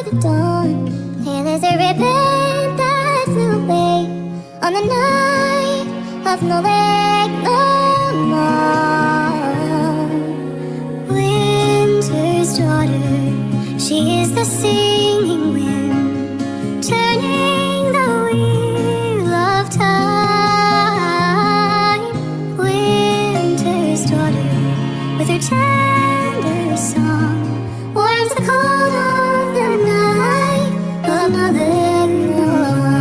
the dawn, pale as a ribbon that flew away on the night of Nollaig no more. Winter's daughter, she is the singing wind, turning the wheel of time. Winter's daughter, with her tender song, warms the cold of the night of Nollaig no more.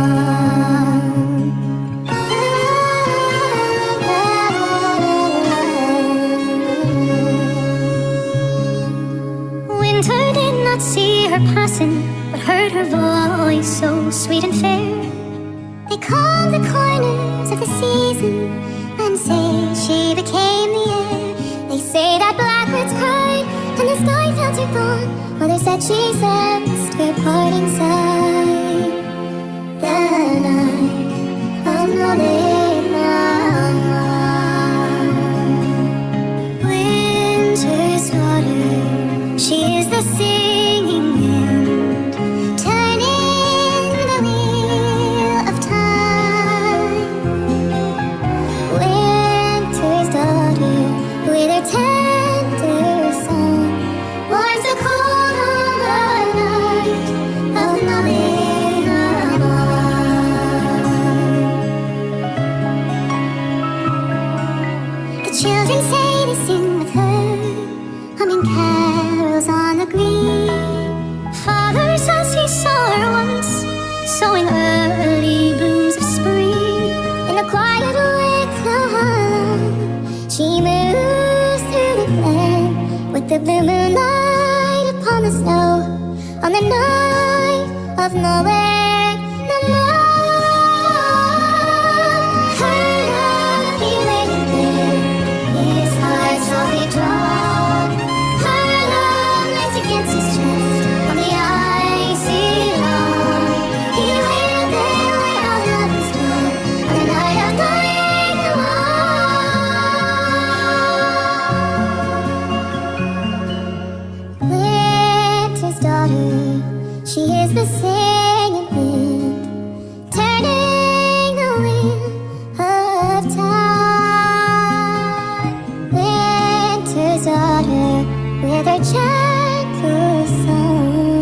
Winter did not see her passing, but heard her voice so sweet and fair. They called the corners of the season and say she became the air. They say that blackbirds cried and the sky felt her gone. Mother said she sensed her parting sigh. The night of Nollaig no more. Winter's daughter, she is the singing wind, turning the wheel of time. Winter's daughter, with her tender song, warms the cold of the night of Nollaig no more. The children say they sing with her, humming carols on the green. Father says he saw her once, sowing early blooms of spring. In the quiet Wicklow hollow, she moves through the glen with the blue moonlight upon the snow on the night of Nollaig no more. Her love he waited there, his heart softly drawn. Her love lays against his chest on the icy lawn. He waited there where all love was gone on the night of Nollaig no more. Winter's daughter, she is the singing wind, turning the wheel of time. Winter's daughter, with her gentle song.